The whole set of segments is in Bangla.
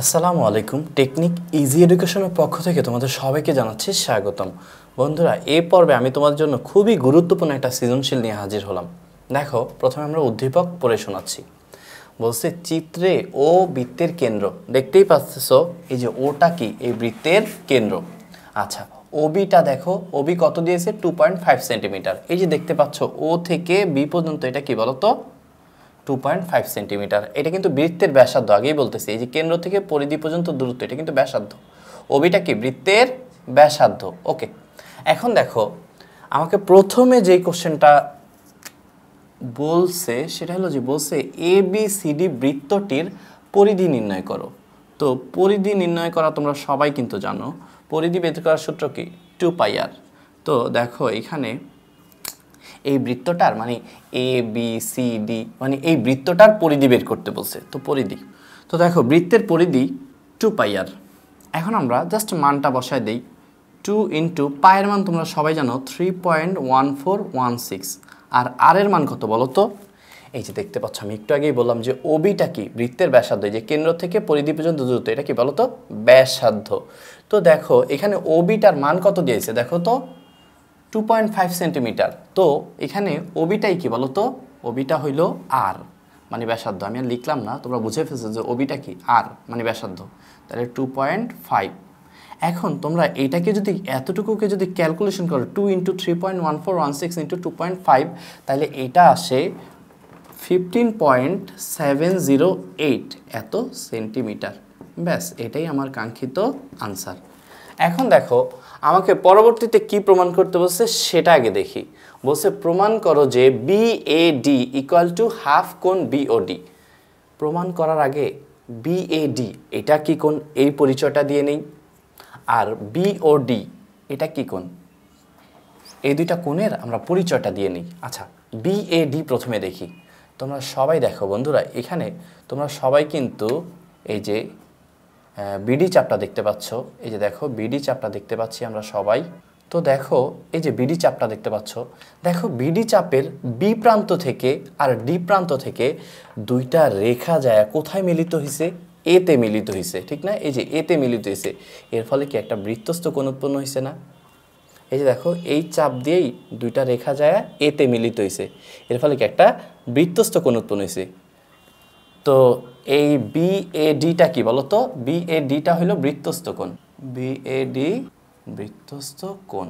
আসসালামু আলাইকুম। টেকনিক ইজি এডুকেশনের পক্ষ থেকে তোমাদের সবাইকে জানাচ্ছি স্বাগতম। বন্ধুরা, এই পর্বে আমি তোমাদের জন্য খুবই গুরুত্বপূর্ণ একটা সৃজনশীল নিয়ে হাজির হলাম। দেখো, প্রথমে আমরা উদ্দীপক পড়ে শোনাচ্ছি। বলছে চিত্রে ও বৃত্তের কেন্দ্র। দেখতেই পাচ্ছ এই যে ওটা কি, এই বৃত্তের কেন্দ্র। আচ্ছা, ওবিটা দেখো, ওবি কত দিয়েছে? 2.5 সেন্টিমিটার। এই যে দেখতে পাচ্ছ ও থেকে বি পর্যন্ত, এটা কি বলতো? 2.5 সেন্টিমিটার। এটা কিন্তু বৃত্তের ব্যাসার্ধ, আগেই বলতেছি। এই যে কেন্দ্র থেকে পরিধি পর্যন্ত দূরত্ব, এটা কিন্তু ব্যাসার্ধ। ওবিটা কি? বৃত্তের ব্যাসার্ধ। ওকে, এখন দেখো আমাকে প্রথমে যেই কোশ্চেনটা বলছে সেটা হলো যে বলছে এ বি সি ডি বৃত্তটির পরিধি নির্ণয় করো। তো পরিধি নির্ণয় করা তোমরা সবাই কিন্তু জানো। পরিধি বের করার সূত্র কি? 2πr। তো দেখো এখানে এই বৃত্তটার মানে এ বি সি ডি, মানে এই বৃত্তটার পরিধি বের করতে বলছে। তো পরিধি, তো দেখো বৃত্তের পরিধি 2πr। এখন আমরা জাস্ট মানটা বসায় দেই। 2 ইন্টু পায়ের মান তোমরা সবাই জানো 3.1416। আর আর এর মান কত বলো তো? এই যে দেখতে পাচ্ছ, আমি একটু আগেই বললাম যে ওবিটা কি? বৃত্তের ব্যাসার্ধ। যে কেন্দ্র থেকে পরিধি পর্যন্ত দূরত্ব, এটা কি বলো তো? ব্যাসার্ধ। তো দেখো এখানে ওবিটার মান কত দিয়েছে দেখো তো? 2.5 সেন্টিমিটার। তো এখানে ওবিটাই কি বলো তো? ওবিটা হইল আর, মানে ব্যাসার্ধ। আমি আর লিখলাম না, তোমরা বুঝে ফেলছো যে ওবিটা কি? আর মানে ব্যাসার্ধ। তাহলে 2.5। এখন তোমরা এইটাকে যদি এতটুকুকে যদি ক্যালকুলেশন করো, 2 ইন্টু 3.1416 ইন্টু 2.5, তাহলে এটা আসে 15.708 এত সেন্টিমিটার। ব্যাস, এটাই আমার কাঙ্ক্ষিত আনসার। এখন দেখো আমাকে পরবর্তীতে কি প্রমাণ করতে বলছে সেটা আগে দেখি। বলছে প্রমাণ করো যে বিএডি ইকুয়াল টু হাফ কোণ বিওডি। প্রমাণ করার আগে বিএডি এটা কি কোণ, এই পরিচয়টা দিয়ে নেই। আর বিওডি এটা কি কোণ, এই দুইটা কোণের আমরা পরিচয়টা দিয়ে নিই। আচ্ছা, বিএডি প্রথমে দেখি। তোমরা সবাই দেখো বন্ধুরা, এখানে তোমরা সবাই কিন্তু এই যে বিডি চাপটা দেখতে পাচ্ছ। এই যে দেখো বিডি চাপটা দেখতে পাচ্ছি আমরা সবাই। তো দেখো এই যে বিডি চাপটা দেখতে পাচ্ছ, দেখো বিডি চাপের বি প্রান্ত থেকে আর ডি প্রান্ত থেকে দুইটা রেখা যায় কোথায় মিলিত হয়েছে? এতে মিলিত হয়েছে, ঠিক না? এই যে এতে মিলিত হয়েছে, এর ফলে কি একটা বৃত্তস্থ কোণ উৎপন্ন হয়েছে না? এই যে দেখো এই চাপ দিয়েই দুইটা রেখা যায় এতে মিলিত হয়েছে, এর ফলে কি একটা বৃত্তস্থ কোণ উৎপন্ন হয়েছে। তো এই বিএডিটা কি বলতো? বিএডিটা হলো বৃত্তস্থ কোণ। বিএডি বৃত্তস্থ কোণ।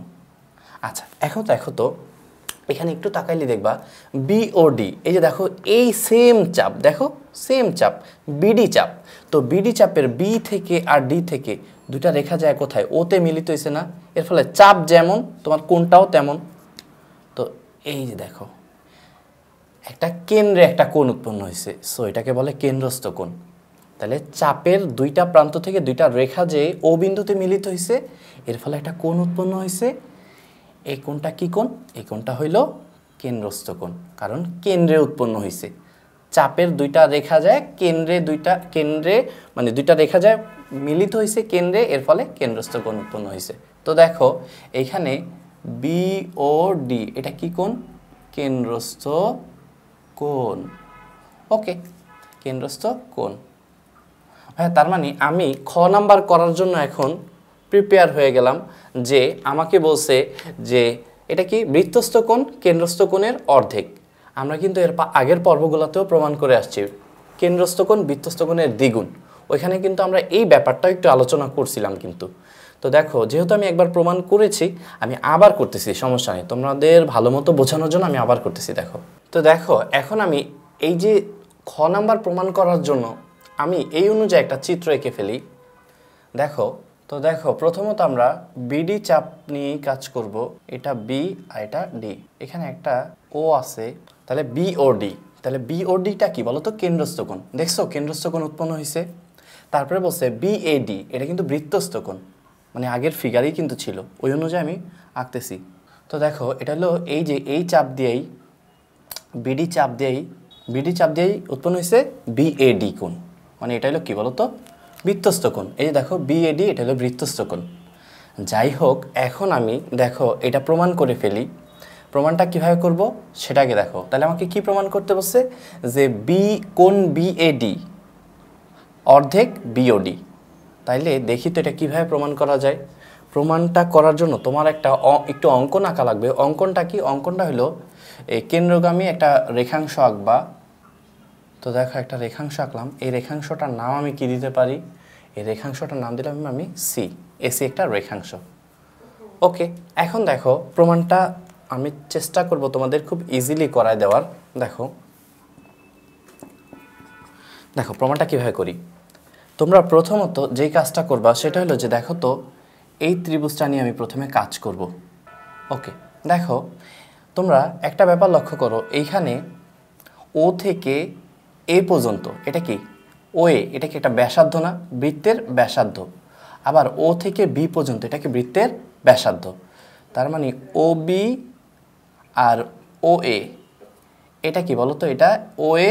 আচ্ছা, এখন দেখো তো এখানে একটু তাকাইলে দেখবা বিওডি, এই যে দেখো এই সেম চাপ, দেখো সেম চাপ বিডি চাপ। তো বিডি চাপের বি থেকে আর ডি থেকে দুটা রেখা যায় কোথায়? ওতে মিলিত হয়েছে না? এর ফলে চাপ যেমন তোমার কোণটাও তেমন। তো এই যে দেখো একটা কেন্দ্রে একটা কোণ উৎপন্ন হয়েছে, সো এটাকে বলে কেন্দ্রস্থ কোণ। তাহলে চাপের দুইটা প্রান্ত থেকে দুইটা রেখা যে ও বিন্দুতে মিলিত হয়েছে, এর ফলে একটা কোণ উৎপন্ন হয়েছে। এই কোণটা কি কোণ? এই কোণটা হইল কেন্দ্রস্থ কোণ, কারণ কেন্দ্রে উৎপন্ন হয়েছে। চাপের দুইটা রেখা যায় কেন্দ্রে মানে দুইটা রেখা যায় মিলিত হয়েছে কেন্দ্রে, এর ফলে কেন্দ্রস্থ কোণ উৎপন্ন হয়েছে। তো দেখো এখানে বিওডি এটা কি কোণ? কেন্দ্রস্থ কোণ। ওকে, কেন্দ্রস্থ কোণ। হ্যাঁ, তার মানে আমি খ নাম্বার করার জন্য এখন প্রিপেয়ার হয়ে গেলাম। যে আমাকে বলছে যে এটা কি? বৃত্তস্থ কোণ কেন্দ্রস্থ কোণের অর্ধেক। আমরা কিন্তু এর আগের পর্বগুলোতেও প্রমাণ করে আসছি কেন্দ্রস্থ কোণ বৃত্তস্থ কোণের দ্বিগুণ। ওইখানে কিন্তু আমরা এই ব্যাপারটা একটু আলোচনা করছিলাম কিন্তু। তো দেখো যেহেতু আমি একবার প্রমাণ করেছি, আমি আবার করতেছি, সমস্যা নেই, তোমাদের ভালো মতো বোঝানোর জন্য আমি আবার করতেছি। দেখো তো দেখো এখন আমি এই যে খ নাম্বার প্রমাণ করার জন্য আমি এই অনুযায়ী একটা চিত্র এঁকে ফেলি। দেখো তো দেখো প্রথমত আমরা বিডি চাপ নিয়ে কাজ করব। এটা বি আর এটা ডি, এখানে একটা ও আছে, তাহলে বিওডি। তাহলে বিওডিটা কি বলো তো? কেন্দ্রস্থ কোণ। দেখছো কেন্দ্রস্থ কোণ উৎপন্ন হয়েছে। তারপরে বলছে বিএডি এটা কিন্তু বৃত্তস্থ কোণ, মানে আগের ফিগারেই কিন্তু ছিল, ওই অনুযায়ী আমি আঁকতেছি। তো দেখো এটা হলো এই যে এই চাপ দিয়েই বিডি চাপ দিয়েই উৎপন্ন হয়েছে বিএডি কোণ, মানে এটা হলো কি বলতো? বৃত্তস্থ কোণ। এই যে দেখো বিএডি এটা হলো বৃত্তস্থ কোণ। যাই হোক, এখন আমি দেখো এটা প্রমাণ করে ফেলি। প্রমাণটা কিভাবে করব সেটাকে দেখো। তাহলে আমাকে কি প্রমাণ করতে বলছে? যে বি কোণ বিএডি অর্ধেক বিওডি। তাইলে দেখি তো এটা কীভাবে প্রমাণ করা যায়। প্রমাণটা করার জন্য তোমার একটু অঙ্কন আঁকা লাগবে। অঙ্কনটা কি? অঙ্কনটা হলো এই কেন্দ্রগামী একটা রেখাংশ আঁকবা। তো দেখো একটা রেখাংশ আঁকলাম। এই রেখাংশটার নাম আমি কি দিতে পারি? এই রেখাংশটার নাম দিলাম আমি সি। এসি একটা রেখাংশ। ওকে, এখন দেখো প্রমাণটা আমি চেষ্টা করব তোমাদের খুব ইজিলি করায় দেওয়ার। দেখো দেখো প্রমাণটা কীভাবে করি। তোমরা প্রথমত যেই কাজটা করবা সেটা হলো যে দেখো তো এই ত্রিভুজটা নিয়ে আমি প্রথমে কাজ করব। ওকে, দেখো তোমরা একটা ব্যাপার লক্ষ্য করো, এইখানে ও থেকে এ পর্যন্ত এটা কি ওএ, এটা কি একটা ব্যাসার্ধ না? বৃত্তের ব্যাসার্ধ। আবার ও থেকে বি পর্যন্ত এটা কি বৃত্তের ব্যাসার্ধ। তার মানে ও বি আর ও এ এটা কি বলতো? এটা ও এ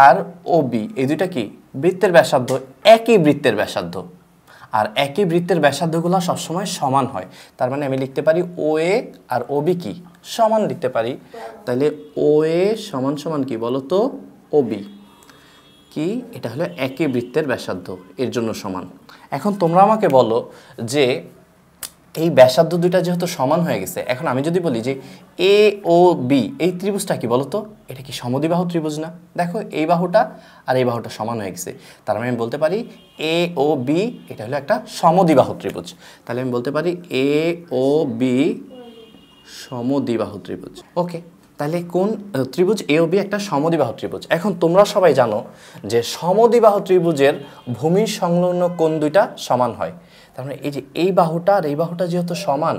আর ও বি এই দুইটা কি বৃত্তের ব্যাসার্ধ, একই বৃত্তের ব্যাসার্ধ। আর একই বৃত্তের ব্যাসার্ধগুলো সবসময় সমান হয়। তার মানে আমি লিখতে পারি ও এ আর ও বি কি সমান লিখতে পারি। তাহলে ও এ সমান সমান কি বলতো? ও বি কি? এটা হলো একই বৃত্তের ব্যাসার্ধ, এর জন্য সমান। এখন তোমরা আমাকে বলো যে এই ব্যাসার্ধ দুইটা যেহেতু সমান হয়ে গেছে, এখন আমি যদি বলি যে এ ও বি এই ত্রিভুজটা কি বলতো? এটা কি সমদ্বিবাহু ত্রিভুজ না? দেখো এই বাহুটা আর এই বাহুটা সমান হয়ে গেছে। তার মানে আমি বলতে পারি এ ও বি এটা হলো একটা সমদ্বিবাহু ত্রিভুজ। তাহলে আমি বলতে পারি এ ও বি সমদ্বিবাহু ত্রিভুজ। ওকে, তাহলে কোন ত্রিভুজ এ ও বি একটা সমদ্বিবাহু ত্রিভুজ। এখন তোমরা সবাই জানো যে সমদ্বিবাহু ত্রিভুজের ভূমি সংলগ্ন কোণ দুইটা সমান হয়। তার মানে এই যে এই বাহুটা আর এই বাহুটা যেহেতু সমান,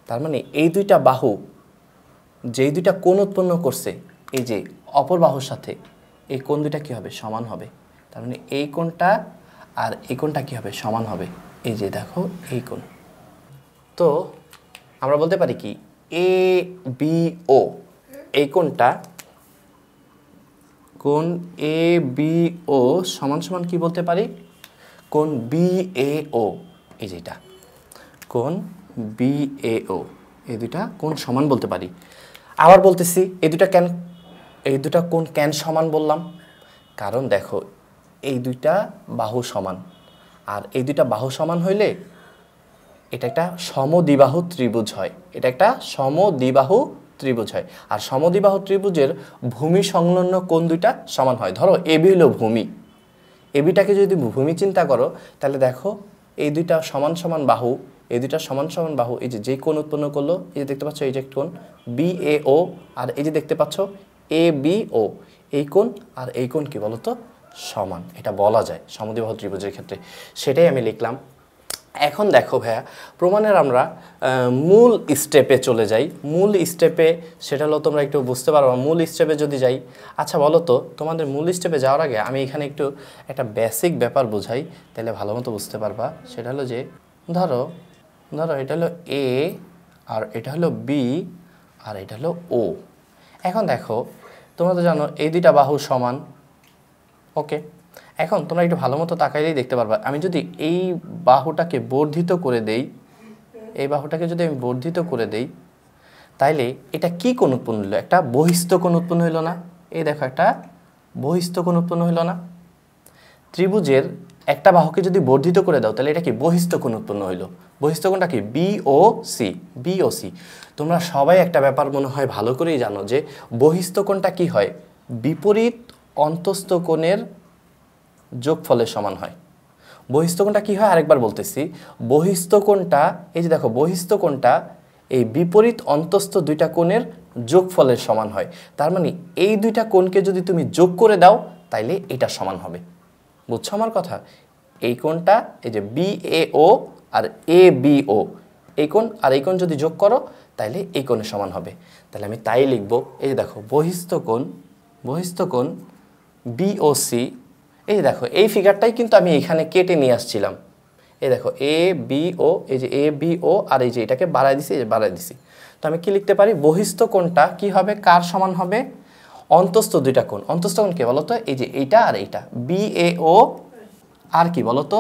তার মানে এই দুইটা বাহু যেই দুইটা কোণ উৎপন্ন করছে এই যে অপর বাহুর সাথে, এই কোণ দুইটা কী হবে? সমান হবে। তার মানে এই কোণটা আর এই কোণটা কী হবে? সমান হবে। এই যে দেখো এই কোণ। তো আমরা বলতে পারি কি এ বি ও এই কোণটা, কোণ এ বি ও সমান সমান কি বলতে পারি? কোণ বি এ ও এই যেটা কোণ বি এ ও এই দুইটা কোণ সমান বলতে পারি। আবার বলতেছি এই দুটা কোণ কেন সমান বললাম? কারণ দেখো এই দুইটা বাহু সমান, আর এই দুইটা বাহু সমান হইলে এটা একটা সমদ্বিবাহু ত্রিভুজ হয়। এটা একটা সমদ্বিবাহু ত্রিভুজ হয়। আর সমদ্বিবাহু ত্রিভুজের ভূমি সংলগ্ন কোণ দুইটা সমান হয়। ধরো এবি হলো ভূমি, এবিটাকে যদি ভূমি চিন্তা করো তাহলে দেখো এই দুইটা সমান সমান বাহু, এই দুইটা সমান সমান বাহু এই যে যেই কোণ উৎপন্ন করলো, এই যে দেখতে পাচ্ছ এই যে কোণ বি এ ও, আর এই যে দেখতে পাচ্ছ এ বি ও, এই কোণ আর এই কোণ কি বলতো? সমান। এটা বলা যায় সমদ্বিবাহু ত্রিভুজের ক্ষেত্রে। সেটাই আমি লিখলাম। এখন দেখো ভাইয়া প্রমাণের আমরা মূল স্টেপে চলে যাই। মূল স্টেপে সেটা হলো তোমরা একটু বুঝতে পারবা। মূল স্টেপে যদি যাই, আচ্ছা বলো তো তোমাদের মূল স্টেপে যাওয়ার আগে আমি এখানে একটু একটা বেসিক ব্যাপার বোঝাই, তাহলে ভালো মতো বুঝতে পারবা। সেটা হলো যে ধরো এটা হলো এ আর এটা হলো বি আর এটা হলো ও। এখন দেখো তোমরা তো জানো এই দুইটা বাহু সমান। ওকে, এখন তোমরা একটু ভালো মতো তাকাইলেই দেখতে পারবা, আমি যদি এই বাহুটাকে বর্ধিত করে দেই, এই বাহুটাকে যদি আমি বর্ধিত করে দেই, তাইলে এটা কি কোণ উৎপন্ন হলো? একটা বহিস্থ কোণ উৎপন্ন হইল না? এই দেখো একটা বহিস্থ কোণ উৎপন্ন হইল না? ত্রিভুজের একটা বাহুকে যদি বর্ধিত করে দাও তাহলে এটা কি বহিস্থ কোণ উৎপন্ন হইল। বহিস্থ কোণটা কি? বি ও সি। বি ও সি। তোমরা সবাই একটা ব্যাপার মনে হয় ভালো করেই জানো যে বহিস্থ কোণটা কি হয়? বিপরীত অন্তস্থ কোণের যোগফলের সমান হয়। বহিস্থ কোণটা কি হয়? আরেকবার বলতেছি, বহিস্থ কোণটা এই যে দেখো বহিস্থ কোণটা এই বিপরীত অন্তস্থ দুইটা কোণের যোগফলের সমান হয়। তার মানে এই দুইটা কোণকে যদি তুমি যোগ করে দাও তাইলে এটা সমান হবে। বুঝছো আমার কথা? এই কোণটা এই যে B A O R A B ও, এই কোণ আর এই কোণ যদি যোগ করো তাইলে এই কোণের সমান হবে। তাহলে আমি তাই লিখবো, এই যে দেখো বহিস্থ কোণ বি ও সি। এই যে দেখো এই ফিগারটাই কিন্তু আমি এখানে কেটে নিয়ে আসছিলাম। এই দেখো এ বি ও, এই যে এ বি ও আর এই যে এটাকে বাড়াই দিছি, এই যে বাড়াই দিছি। তো আমি কি লিখতে পারি? বহিস্থ কোণটা কি হবে? কার সমান হবে? অন্তস্থ দুইটা কোণ। অন্তস্থ কোণ কে বলতো? এই যে এইটা আর এইটা বি এ ও, আর কি বলতো?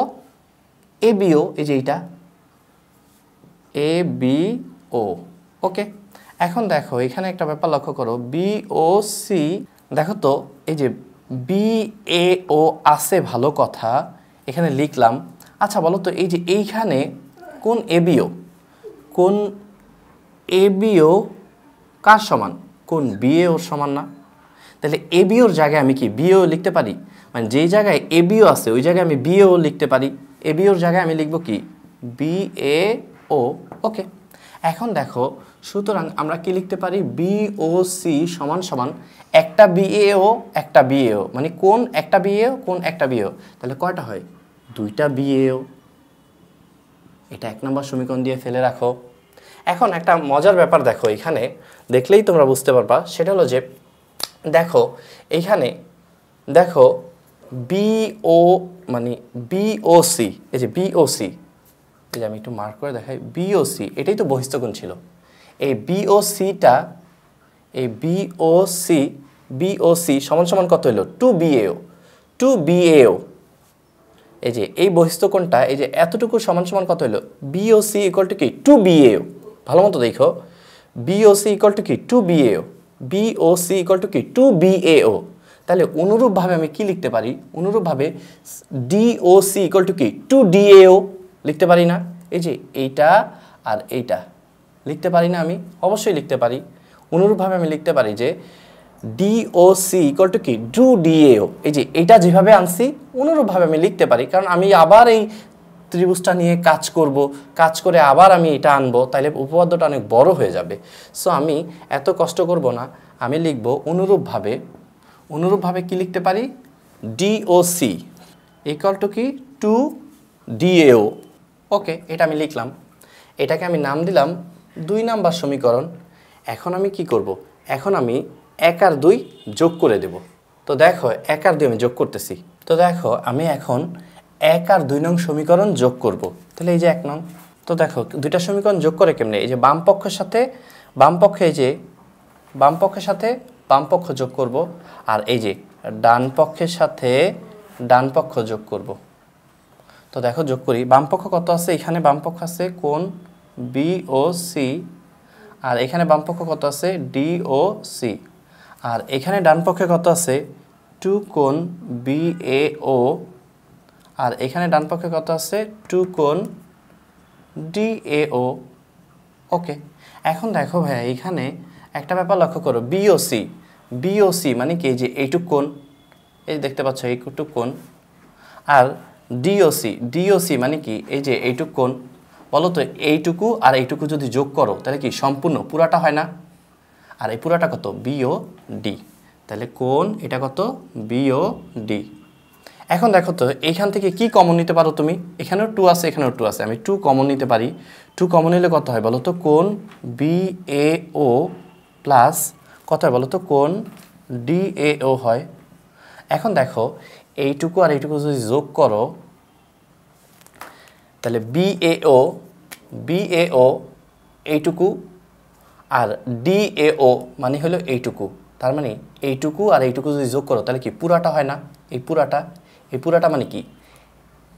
এ বি ও, এই যে এইটা এ বি ও। ওকে, এখন দেখো এখানে একটা ব্যাপার লক্ষ্য করো, বি ও সি। দেখো তো এই যে বি এ ও আছে ভালো কথা, এখানে লিখলাম। আচ্ছা বলো তো এই যে এইখানে কোন এবিও, কোন এবিও কার সমান? কোন বিএওর সমান না? তাহলে এবিওর জায়গায় আমি কি বিএও লিখতে পারি? মানে যেই জায়গায় এবিও আছে ওই জায়গায় আমি বিএও লিখতে পারি। এবিওর জায়গায় আমি লিখব কি বিএও। ওকে, এখন দেখো, সুতরাং আমরা কি লিখতে পারি? বিওসি সমান সমান একটা বিএও একটা বিএও, মানে কোন একটা বিএও কোন একটা বিএও। তাহলে কয়টা হয়? দুইটা বিএও। এটা 1 নম্বর সমীকরণ দিয়ে ফেলে রাখো। এখন একটা মজার ব্যাপার দেখো, এখানে দেখলেই তোমরা বুঝতে পারবা, সেটা হলো যে দেখো এইখানে দেখো বিও মানে বিওসি, এই যে বিওসি, এই যে আমি একটু মার্ক করে দেখাই, বিওসি এটাই তো বহিস্থকোণ ছিল। এই বিওসিটা, এই বিওসি সমান সমান কত হলো? 2BAO, 2BAO। এই যে এই বহিস্থকোণটা, এই যে এতটুকু সমান সমান কত হলো? বিওসি ইকুয়াল টু কি 2BAO। ভালো মতো দেখো, বিওসি ইকুয়াল টু কি 2BAO, বিওসি ইকুয়াল টু কি 2BAO। তাহলে অনুরূপভাবে আমি কি লিখতে পারি? অনুরূপভাবে ডিওসি ইকুয়াল টু কি 2DAO লিখতে পারি না? এই যে এইটা আর এইটা লিখতে পারি না আমি? অবশ্যই লিখতে পারি। অনুরূপভাবে আমি লিখতে পারি যে ডিওসি ইকুয়াল টু কি 2DAO। এই যে এইটা যেভাবে আনছি অনুরূপভাবে আমি লিখতে পারি, কারণ আমি আবার এই ত্রিভুজটা নিয়ে কাজ করব, কাজ করে আবার আমি এটা আনবো, তাহলে উপপাদ্যটা অনেক বড় হয়ে যাবে। সো আমি এত কষ্ট করব না, আমি লিখব অনুরূপভাবে। অনুরূপভাবে কি লিখতে পারি? ডিওসি ইকুয়াল টু কি 2DAO। ওকে, এটা আমি লিখলাম। এটাকে আমি নাম দিলাম 2 নাম্বার সমীকরণ। এখন আমি কি করব? এখন আমি 1 আর 2 যোগ করে দেব। তো দেখো 1 আর 2 আমি যোগ করতেছি। তো দেখো আমি এখন 1 আর 2 নং সমীকরণ যোগ করব। তাহলে এই যে 1 নং। তো দেখো দুইটা সমীকরণ যোগ করে কেমনে? এই যে বাম পক্ষের সাথে বাম পক্ষে, এই যে বাম পক্ষের সাথে বাম পক্ষ যোগ করব, আর এই যে ডান পক্ষের সাথে ডান পক্ষ যোগ করব। তো দেখো যোগ করি, বাম পক্ষ কত আছে? এখানে বাম পক্ষ আছে কোণ বিওসি, আর এখানে বাম পক্ষ কত আছে? ডিওসি। আর এখানে ডান পক্ষে কত আছে? 2 কোণ বিএও, আর এখানে ডান পক্ষে কত আছে? 2 কোণ ডিএও। ওকে, এখন দেখো ভাইয়া এখানে একটা ব্যাপার লক্ষ্য করো, বিওসি, বিওসি মানে কি? যে এইটুক কোণ, এই দেখতে পাচ্ছ এইটুক কোণ। আর ডিওসি, ডিওসি মানে কি? এই যে এইটুক কোণ। বলো তো এইটুকু আর এইটুকু যদি যোগ করো তাহলে কি সম্পূর্ণ পুরাটা হয় না? আর এই পুরাটা কত? বিওডি। তাহলে কোণ এটা কত? বিওডি। এখন দেখো তো এইখান থেকে কি কমন নিতে পারো তুমি? এখানেও 2 আছে, এখানেও 2 আছে, আমি 2 কমন নিতে পারি। 2 কমন নিলে কত হয় বলো তো? কোণ বিএও প্লাস কত হয় বলো তো? কোণ ডিএও হয়। এখন দেখো এইটুকু আর এইটুকু যদি যোগ করো তাহলে বিএও, বিএও এইটুকু, আর ডিএও মানে হলো এইটুকু। তার মানে এইটুকু আর এইটুকু যদি যোগ করো তাহলে কি পুরাটা হয় না? এই পুরাটা, এই পুরাটা মানে কি?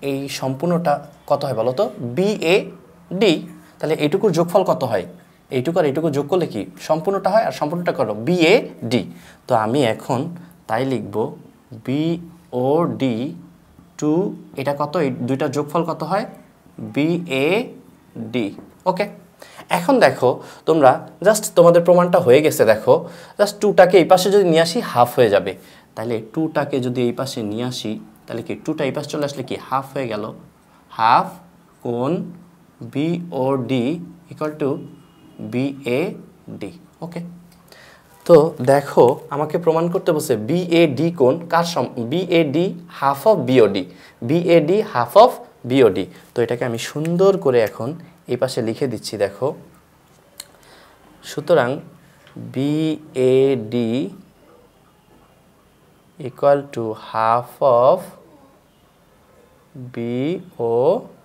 এই সম্পূর্ণটা কত হয় বলো তো? বিএডি। তাহলে এইটুকুর যোগফল কত হয়? এইটুকু আর এইটুকু যোগ করলে কি সম্পূর্ণটা হয়, আর সম্পূর্ণটা করো বিএডি। তো আমি এখন তাই লিখব বিওডি টু, এটা কত? এই দুইটা যোগফল কত হয়? বিএডি। ওকে, এখন দেখো তোমরা জাস্ট তোমাদের প্রমাণটা হয়ে গেছে। দেখো জাস্ট 2টাকে এই পাশে যদি নিয়ে আসি হাফ হয়ে যাবে। তাহলে 2টাকে যদি এই পাশে নিয়ে আসি তাহলে কি 2টা এই পাশে চলে আসলে কি হাফ হয়ে গেল। হাফ কোণ বিওডি ইকুয়াল টু বিএডি। ওকে, তো দেখো আমাকে প্রমাণ করতে বলছে বিএডি কোণ কার সম, BAD half of BOD, BAD half of BOD. তো এটাকে আমি সুন্দর করে এখন এই পাশে লিখে দিচ্ছি। দেখো সুতরাং BAD equal to half of BOD.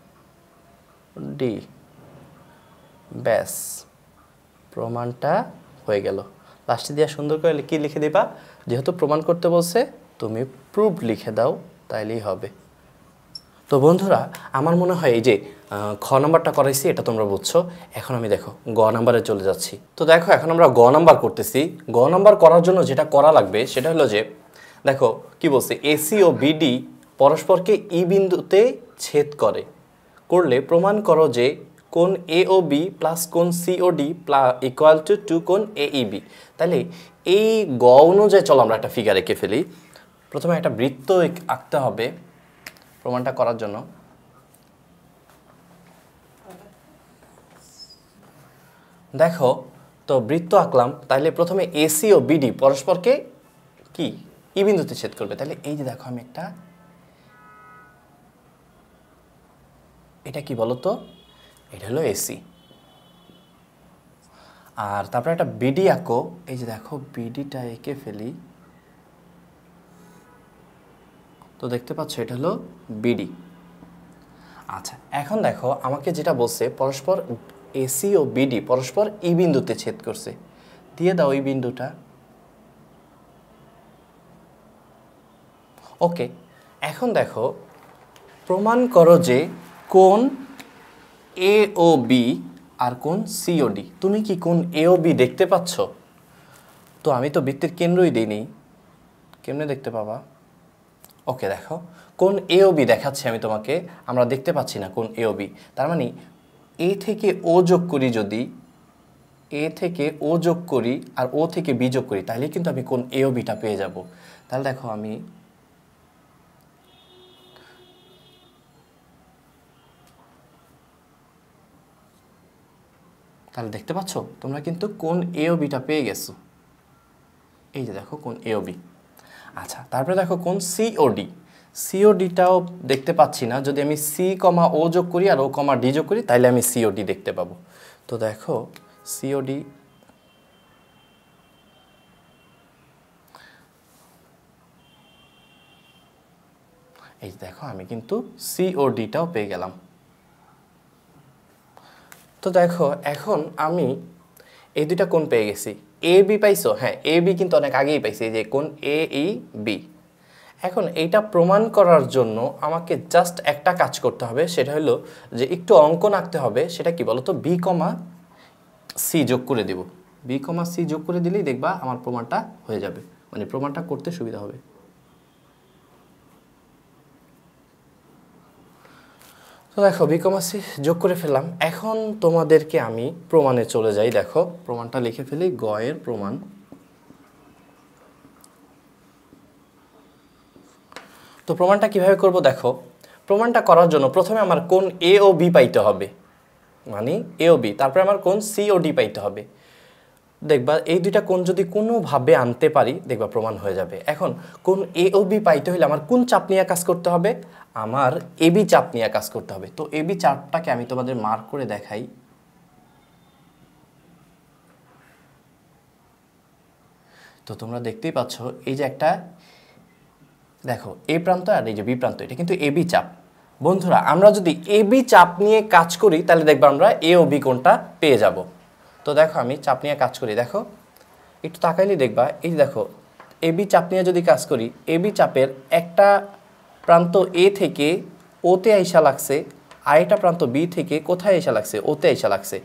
ব্যাস, প্রমাণটা হয়ে গেল। লাস্টে দিয়ে সুন্দর করে কি লিখে দিবা? যেহেতু প্রমাণ করতে বলছে তুমি প্রুফ লিখে দাও, তাইলেই হবে। তো বন্ধুরা আমার মনে হয় এই যে খ নাম্বারটা করাইছি এটা তোমরা বুঝছো। এখন আমি দেখো গ নাম্বারে চলে যাচ্ছি। তো দেখো এখন আমরা গ নাম্বার করতেছি। গ নাম্বার করার জন্য যেটা করা লাগবে সেটা হলো যে দেখো কি বলছে, এসি ও বিডি পরস্পরকে ই বিন্দুতে ছেদ করে করলে প্রমাণ করো যে কোণ এ ও বি প্লাস কোণ C O D equal to কোণ এ ই বি। তাহলে এই গ অনুযায়ী চলো আমরা একটা ফিগার এঁকে ফেলি। প্রথমে একটা বৃত্ত আঁকতে হবে প্রমাণটা করার জন্য। দেখো তো বৃত্ত আঁকলাম, তাহলে প্রথমে এসি ও বিডি পরস্পরকে কি ই বিন্দুতে ছেদ করবে। তাহলে এই যে দেখো আমি একটা, এটা কি বলতো, এটা হলো এসি। আর তারপরে একটা বিডি আঁকো, এই যে দেখো বিডিটা এঁকে ফেলি, তো দেখতে পাচ্ছ এটা হলো বিডি। আচ্ছা এখন দেখো আমাকে যেটা বলছে পরস্পর এসি ও বিডি পরস্পর ই বিন্দুতে ছেদ করছে, দিয়ে দাও এই বিন্দুটা। ওকে, এখন দেখো প্রমাণ করো যে কোণ এ ও বি আর কোণ সি ও ডি। তুমি কি কোণ এ ও বি দেখতে পাচ্ছ? তো আমি তো বৃত্তের কেন্দ্রই দিইনি, কেমনে দেখতে পাবা? ওকে দেখো কোণ এ ও বি দেখাচ্ছি আমি তোমাকে, আমরা দেখতে পাচ্ছি না কোণ এ ও বি। তার মানে এ থেকে ও যোগ করি, যদি এ থেকে ও যোগ করি আর ও থেকে বি যোগ করি, তাহলে কিন্তু আমি কোণ এ ও বিটা পেয়ে যাব। তাহলে দেখো আমি তাহলে দেখতে পাচ্ছ তোমরা কিন্তু কোণ এ ও বিটা পেয়ে গেছো। এই যে দেখো কোণ এ ও বি। আচ্ছা তারপরে দেখো কোণ সি ও ডি। সি ও ডিটাও দেখতে পাচ্ছি না, যদি আমি সি কমা ও যোগ করি আর ও কমা ডি যোগ করি তাহলে আমি সি ও ডি দেখতে পাবো। তো দেখো সি ও ডি, এই দেখো আমি কিন্তু সি ও ডিটাও পেয়ে গেলাম। তো দেখো এখন আমি এই দুইটা কোণ পেয়ে গেছি। এ বি পাইছো? হ্যাঁ এ বি কিন্তু অনেক আগেই পাইছি, যে কোণ এ ই বি। এখন এইটা প্রমাণ করার জন্য আমাকে জাস্ট একটা কাজ করতে হবে, সেটা হলো যে একটু অঙ্কন আঁকতে হবে। সেটা কি বলতো, বি কমা সি যোগ করে দেব। বি কমা সি যোগ করে দিলেই দেখবা আমার প্রমাণটা হয়ে যাবে, মানে প্রমাণটা করতে সুবিধা হবে। তো দেখো বি কমা সি যোগ করে ফেললাম। এখন তোমাদেরকে আমি প্রমাণে চলে যাই। দেখো প্রমাণটা লিখে ফেলি, গ এর প্রমাণ। তো প্রমাণটা কিভাবে করব দেখো, প্রমাণটা করার জন্য প্রথমে আমার কোণ এ ও বি পাইতে হবে, মানে এ ও বি, তারপরে আমার কোণ সি ও ডি পাইতে হবে। দেখবা এই দুইটা কোণ যদি কোনোভাবে আনতে পারি দেখবা প্রমাণ হয়ে যাবে। এখন কোণ এ ও বি পাইতে হলে আমার কোন চাপ নিয়ে কাজ করতে হবে? আমার এ বি চাপ নিয়ে কাজ করতে হবে। তো এ বি চাপটাকে আমি তোমাদের মার্ক করে দেখাই। তো তোমরা দেখতেই পাচ্ছ এই যে একটা, দেখো এ প্রান্ত আর এই যে বি প্রান্ত, এটা কিন্তু এ বি চাপ। বন্ধুরা আমরা যদি এ বি চাপ নিয়ে কাজ করি তাহলে দেখবা আমরা এ ও বি কোণটা পেয়ে যাব। তো দেখো আমি চাপ নিয়ে কাজ করি, দেখো একটু তাকাইলে দেখবা এই যে দেখো এ বি চাপ নিয়ে যদি কাজ করি, এ বি চাপের একটা প্রান্ত এ থেকে ওতে আইসা লাগছে, আর একটা প্রান্ত বি থেকে কোথায় আইসা লাগছে? ওতে আইসা লাগছে।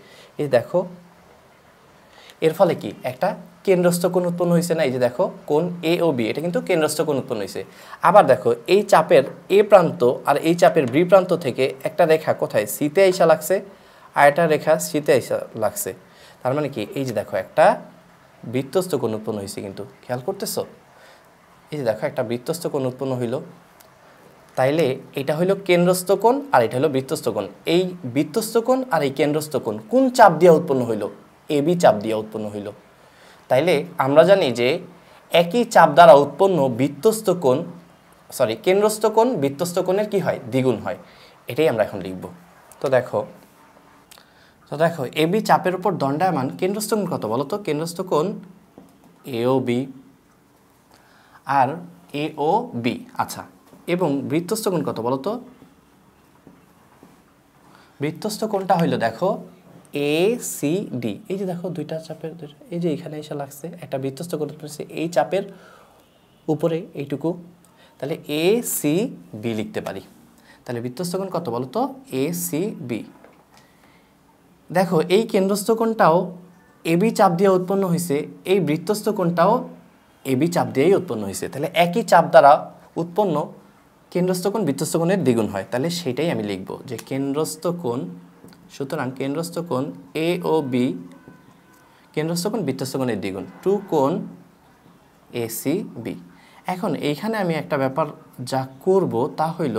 এই দেখো এর ফলে কি একটা কেন্দ্রস্থ কোণ উৎপন্ন হয়েছে না? এই যে দেখো কোণ এ ও বি, এটা কিন্তু কেন্দ্রস্থ কোণ উৎপন্ন হয়েছে। আবার দেখো এই চাপের এ প্রান্ত আর এই চাপের বি প্রান্ত থেকে একটা রেখা কোথায়? সিতে আইসা লাগছে, আর একটা রেখা সিতে আইসা লাগছে। তার মানে কি এই যে দেখো একটা বৃত্তস্থ কোণ উৎপন্ন হয়েছে, কিন্তু খেয়াল করতেছো? এই যে দেখো একটা বৃত্তস্থ কোণ উৎপন্ন হইল। তাইলে এটা হইল কেন্দ্রস্থ কোণ আর এটা হলো বৃত্তস্থ কোণ। এই বৃত্তস্থ কোণ আর এই কেন্দ্রস্থ কোণ কোন চাপ দিয়ে উৎপন্ন হইল? এ বি চাপ দিয়ে উৎপন্ন হইল। তাইলে আমরা জানি যে একই চাপ দ্বারা উৎপন্ন বৃত্তস্থ কোণ, সরি কেন্দ্রস্থ কোণ বৃত্তস্থ কোণের কি হয়? দ্বিগুণ হয়। এটাই আমরা এখন লিখব। তো দেখো এ বি চাপের উপর দণ্ডায়মান কেন্দ্রস্থ কোণ কত বলো তো? কেন্দ্রস্থ কোণ A O B R A O B. আচ্ছা এবং বৃত্তস্থ কোণ কত বলো তো? বৃত্তস্থ কোণটা হইল দেখো এ সি ডি। এই যে দেখো দুইটা চাপের দুইটা, এই যে এখানে এসে লাগছে একটা বৃত্তস্থ কোণ উৎপন্ন, এই চাপের উপরে এইটুকু। তাহলে এ সি বি লিখতে পারি। তাহলে বৃত্তস্থ কোণ কত বলো তো? A C B. দেখো এই কেন্দ্রস্থ কোণটাও এ বি চাপ দিয়ে উৎপন্ন হয়েছে, এই বৃত্তস্থ কোণটাও এ বি চাপ দিয়েই উৎপন্ন হয়েছে। তাহলে একই চাপ দ্বারা উৎপন্ন কেন্দ্রস্থ কোণ বৃত্তস্থ কোণের দ্বিগুণ হয়, তাহলে সেটাই আমি লিখব যে কেন্দ্রস্থ কোণ, সুতরাং কেন্দ্রস্থ কোণ এ ও বি কেন্দ্রস্থ কোণ বৃত্তস্থ কোণের দ্বিগুণ, 2 কোণ ACB। এখন এইখানে আমি একটা ব্যাপার যা করব তা হইল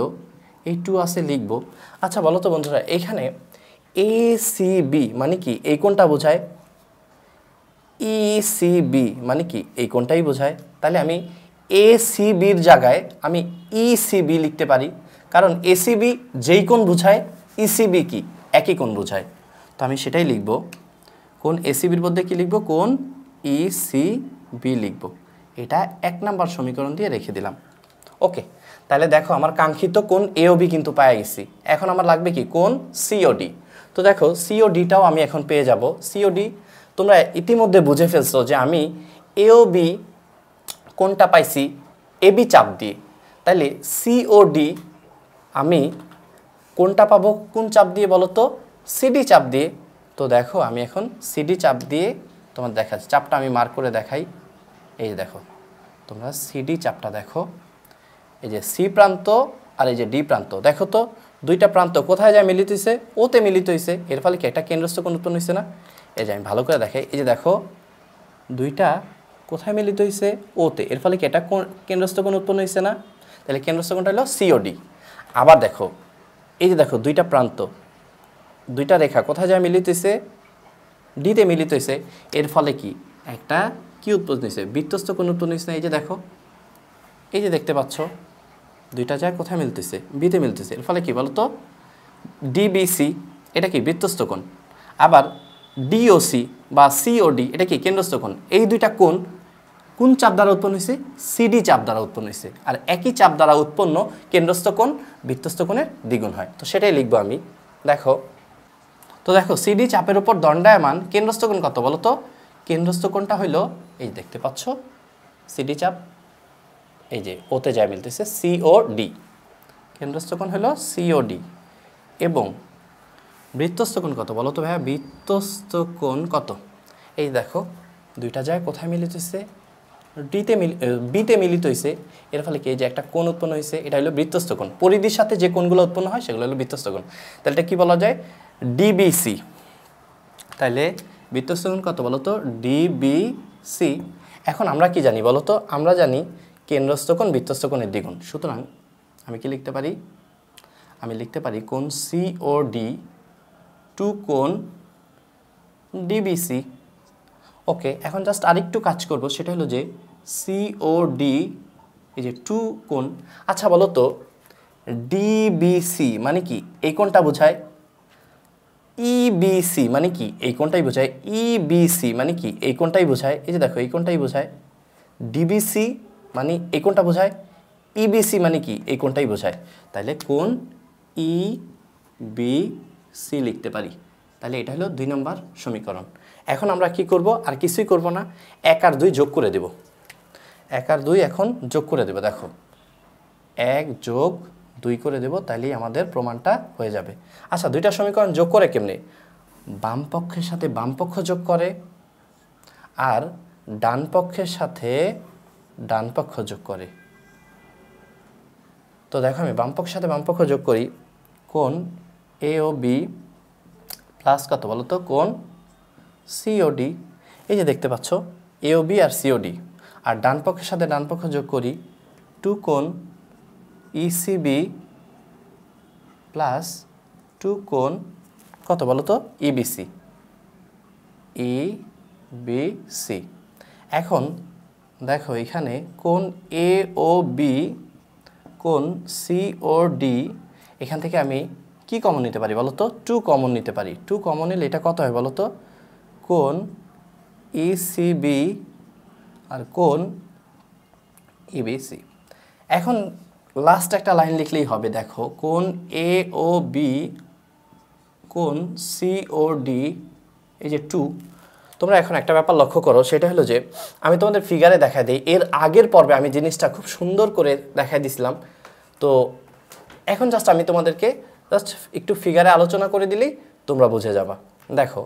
এই 2 আছে লিখব। আচ্ছা বলো তো বন্ধুরা, এইখানে ACB মানে কি? এই কোণটা বোঝায়। ECB মানে কি? এই কোণটাই বোঝায়। তাহলে আমি ACBর জায়গায় আমি ECB লিখতে পারি, কারণ ACB যেই কোণ বোঝায়, ECB কি? একই কোণ বোঝায়। তো আমি সেটাই লিখব, কোণ ACBর মধ্যে কি লিখব? কোণ ECB লিখব। এটা 1 নাম্বার সমীকরণ দিয়ে রেখে দিলাম। ওকে, তাহলে দেখো আমার কাঙ্ক্ষিত কোণ AOB কিন্তু পেয়ে গেছি। এখন আমার লাগবে কি? কোণ COD। তো দেখো CODটাও আমি এখন পেয়ে যাব। COD তোমরা ইতিমধ্যে বুঝে ফেলছো যে আমি AOB কোণটা পাইছি AB চাপ দিয়ে, তাহলে COD আমি কোণটা পাবো কোন চাপ দিয়ে বলো তো? CD চাপ দিয়ে। তো দেখো আমি এখন CD চাপ দিয়ে তোমার দেখাচ্ছি, চাপটা আমি মার্ক করে দেখাই। এই যে দেখো, তোমরা CD চাপটা দেখো, এই যে C প্রান্ত আর এই যে D প্রান্ত, দেখো তো দুইটা প্রান্ত কোথায় যায় মিলিত হয়েছে? ওতে মিলিত হয়েছে। এর ফলে কি একটা কেন্দ্রস্থ কোণ উৎপন্ন হয়েছে না? এই যে আমি ভালো করে দেখাই, এই যে দেখো দুইটা কোথায় মিলিত হয়েছে? ওতে। এর ফলে কি একটা কেন্দ্রস্থ কোণ উৎপন্ন হয়েছে না? তাহলে কেন্দ্রস্থ কোণটা হলো COD। আবার দেখো, এই যে দেখো দুইটা প্রান্ত, দুইটা রেখা কোথায় যায় মিলিত হয়েছে? ডিতে মিলিত হয়েছে। এর ফলে কি একটা কি উৎপন্ন হয়েছে? বৃত্তস্থ কোণ উৎপন্ন হয়েছে না? এই যে দেখো, এই যে দেখতে পাচ্ছ দুইটা যায় কোথায় মিলতেছে? বিতে মিলতেছে। এর ফলে কি বলতো? DBC এটা কি? বৃত্তস্থ কোণ। আবার DOC বা COD এটা কি? কেন্দ্রস্থ কোণ। এই দুইটা কোণ কোন চাপ দ্বারা উৎপন্ন হয়েছে? CD চাপ দ্বারা উৎপন্ন হয়েছে। আর একই চাপ দ্বারা উৎপন্ন কেন্দ্রস্থ কোণ বৃত্তস্থ কোণের দ্বিগুণ হয়। তো সেটাই লিখবো আমি। দেখো, তো দেখো CD চাপের উপর দণ্ডায়মান কেন্দ্রস্থ কোণ কত বলো তো? কেন্দ্রস্থ কোণটা হইল, এই দেখতে পাচ্ছ CD চাপ, এই যে ওতে যায় মিলতেছে COD। কেন্দ্রস্থ কোণ হলো COD। এবং বৃত্তস্থ কোণ কত বলো তো ভাইয়া? বৃত্তস্থ কোণ কত? এই দেখো দুইটা যায় কোথায় মিলিত হয়েছে? বিতে মিলিত হয়েছে। এর ফলে কি এই যে একটা কোণ উৎপন্ন হয়েছে, এটা হলো বৃত্তস্থ কোণ। পরিধির সাথে যে কোণগুলো উৎপন্ন হয় সেগুলো হলো বৃত্তস্থ কোণ। তাহলে এটা কি বলা যায়? DBC। তাহলে বৃত্তস্থ কোণ কত বলো তো? DBC। এখন আমরা কি জানি বলো তো? আমরা জানি কেন্দ্রস্থ কোণ বৃত্তস্থ কোণের দ্বিগুণ। সুতরাং আমি কি লিখতে পারি? আমি লিখতে পারি কোণ COD টু কোণ DBC। ওকে, এখন জাস্ট আরেকটু কাজ করব, সেটা হলো যে COD এই যে 2 কোণ। আচ্ছা বলো তো DBC মানে কি? এই কোণটা বোঝায়। EBC মানে কি? এই কোণটাই বোঝায়। EBC মানে কি? এই কোণটাই বোঝায়। এই যে দেখো এই কোণটাই বোঝায়। DBC মানে এই কোণটা বোঝায়। EBC মানে কি? এই কোণটাই বোঝায়। তাহলে কোণ EBC লিখতে পারি। তাহলে এটা হলো 2 নম্বর সমীকরণ। এখন আমরা কি করব? আর কিছুই করব না, 1 আর 2 যোগ করে দেব। 1 আর 2 এখন যোগ করে দেব। দেখো 1 যোগ 2 করে দেব, তাইলেই আমাদের প্রমাণটা হয়ে যাবে। আচ্ছা, দুইটা সমীকরণ যোগ করে কেমনে? বাম পক্ষের সাথে বাম পক্ষ যোগ করে আর ডান পক্ষের সাথে ডান পক্ষ যোগ করে। তো দেখো আমি বাম পক্ষের সাথে বাম পক্ষ যোগ করি, কোণ AOB প্লাস কত বলো তো? কোণ COD। এই যে দেখতে পাচ্ছ AOB আর COD। আর ডান পক্ষের সাথে ডান পক্ষ যোগ করি, 2 কোণ ECB প্লাস 2 কোণ কত বলো তো? EBC। EBC। এখন দেখো এখানে কোণ AOB কোণ COD, এখান থেকে আমি কি কমন নিতে পারি বলো তো? 2 কমন নিতে পারি। 2 কমন নিলে এটা কত হয় বলো তো? কোণ ECB আর কোণ EBC। এখন লাস্ট একটা লাইন লিখলেই হবে। দেখো কোণ AOB কোণ COD এই যে 2। তোমরা এখন একটা ব্যাপার লক্ষ্য করো, সেটা হলো যে আমি তোমাদের ফিগারে দেখাই দিই। এর আগের পর্বে আমি জিনিসটা খুব সুন্দর করে দেখাই দিছিলাম। তো এখন জাস্ট আমি তোমাদেরকে জাস্ট একটু ফিগারে আলোচনা করে দিলেই তোমরা বুঝে যাবা। দেখো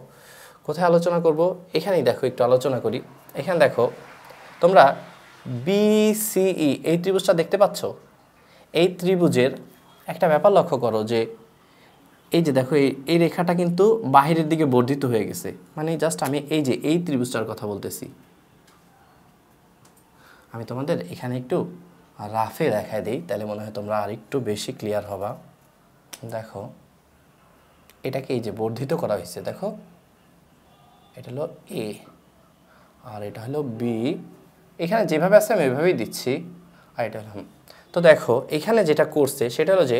কোথায় আলোচনা করব? এখানেই দেখো একটু আলোচনা করি। এখানে দেখো তোমরা BCE এই ত্রিভুজটা দেখতে পাচ্ছ? এই ত্রিভুজের একটা ব্যাপার লক্ষ্য করো যে এই যে দেখো এই রেখাটা কিন্তু বাহিরের দিকে বর্ধিত হয়ে গেছে, মানে জাস্ট আমি এই যে এই ত্রিভুজটার কথা বলতেছি। আমি তোমাদের এখানে একটু রাফে দেখায় দিই, তাহলে মনে হয় তোমরা আর একটু বেশি ক্লিয়ার হবা। দেখো এটাকে এই যে বর্ধিত করা হয়েছে, দেখো এটা হলো এ আর এটা হলো বি, এখানে যেভাবে আছে আমি এভাবেই দিচ্ছি, আর এটা হলো তো দেখো এখানে যেটা করছে সেটা হলো যে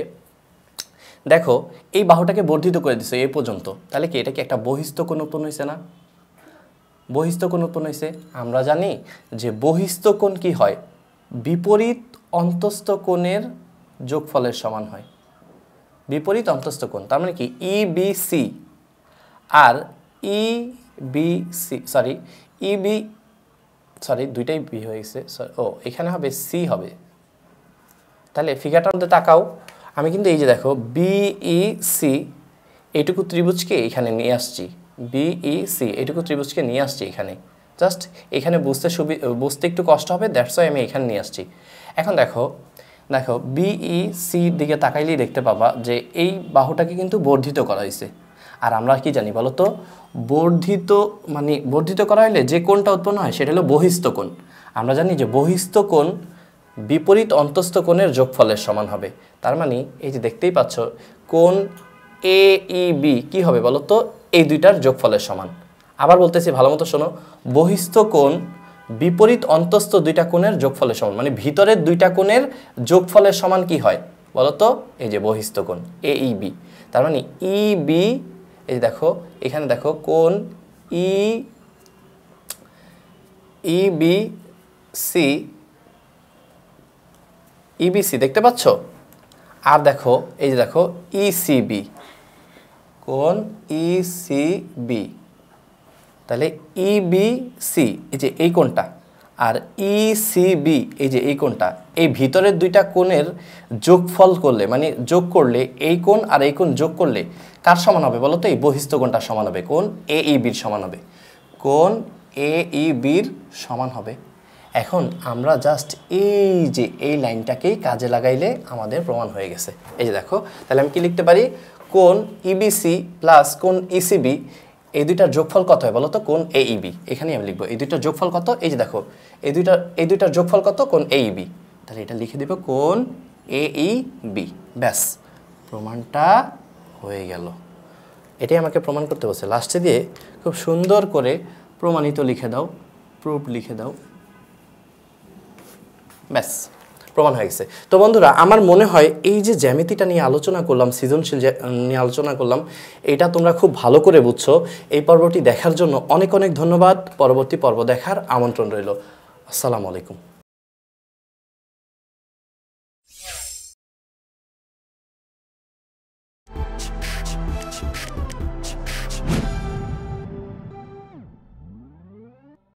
দেখো এই বাহুটাকে বর্ধিত করে দিচ্ছে এই পর্যন্ত, তাহলে কি এটা কি একটা বহিস্থ কোণ উৎপন্ন হয়েছে না? বহিস্থ কোণ উৎপন্ন হয়েছে। আমরা জানি যে বহিস্থ কোণ কি হয়, বিপরীত অন্তস্থ কোণের যোগফলের সমান হয়। বিপরীত অন্তস্থ কোণ তার মানে কি ইবিসি আর দুইটাই বি হয়ে গেছে, এখানে হবে সি হবে। তাহলে ফিগারটার মধ্যে তাকাও, আমি কিন্তু এই যে দেখো বিইসি এইটুকু ত্রিভুজকে এখানে নিয়ে আসছি, বিইসি এইটুকু ত্রিভুজকে নিয়ে আসছি এখানে, জাস্ট এখানে বুঝতে একটু কষ্ট হবে, দ্যাটস ওয়াই আমি এখানে নিয়ে আসছি। এখন দেখো বিইসির দিকে তাকাইলেই দেখতে পাবা যে এই বাহুটাকে কিন্তু বর্ধিত করা হয়েছে। আর আমরা কি জানি বলো তো, বর্ধিত করা হলে যে কোণটা উৎপন্ন হয় সেটা হলো বহিস্থ কোণ। আমরা জানি যে বহিস্থ কোণ বিপরীত অন্তস্থ কোণের যোগফলের সমান হবে। তার মানে এই যে দেখতেই পাচ্ছ কোণ এ ই বি কী হবে বলো তো, এই দুইটার যোগফলের সমান। আবার বলতেছি ভালো মতো শোনো, বহিস্থ কোণ বিপরীত অন্তস্থ দুইটা কোণের যোগফলের সমান, মানে ভিতরের দুইটা কোণের যোগফলের সমান কি হয় বলো তো, এই যে বহিস্থ কোণ এ ই বি। তার মানে ই বি, এই দেখো এখানে দেখো কোণ ইবিসি দেখতে পাচ্ছ, আর দেখো এই যে দেখো ইসিবি, কোণ ইসিবি। তাহলে ইবিসি এই যে এই কোণটা আর ইসিবি এই যে এই কোণটা, এই ভিতরের দুইটা কোণের যোগফল করলে মানে যোগ করলে এই কোণ আর এই কোণ যোগ করলে কার সমান হবে বলো তো, এই বহিস্থ কোণটার সমান হবে, কোণ এইবির সমান হবে, কোণ এইবির সমান হবে। এখন আমরা জাস্ট এই যে এই লাইনটাকেই কাজে লাগাইলে আমাদের প্রমাণ হয়ে গেছে। এই যে দেখো তাহলে আমি কি লিখতে পারি, কোণ ইবিসি প্লাস কোণ ইসিবি এই দুইটার যোগফল কত হয় বলো তো, কোণ এইবি। এখানেই আমি লিখবো এই দুইটার যোগফল কত, এই যে দেখো এই দুইটার যোগফল কত, কোণ এইবি। তাহলে এটা লিখে দেব কোণ এইবি, ব্যাস প্রমাণটা হয়ে গেল। এটাই আমাকে প্রমাণ করতে বলছে, লাস্টে দিয়ে খুব সুন্দর করে প্রমাণিত লিখে দাও, প্রুফ লিখে দাও, ব্যাস প্রমাণ হয়ে গেছে। তো বন্ধুরা আমার মনে হয় এই যে জ্যামিতিটা নিয়ে আলোচনা করলাম, সৃজনশীল নিয়ে আলোচনা করলাম, এটা তোমরা খুব ভালো করে বুঝছো। এই পর্বটি দেখার জন্য অনেক অনেক ধন্যবাদ। পরবর্তী পর্ব দেখার আমন্ত্রণ রইল। আসসালামু আলাইকুম।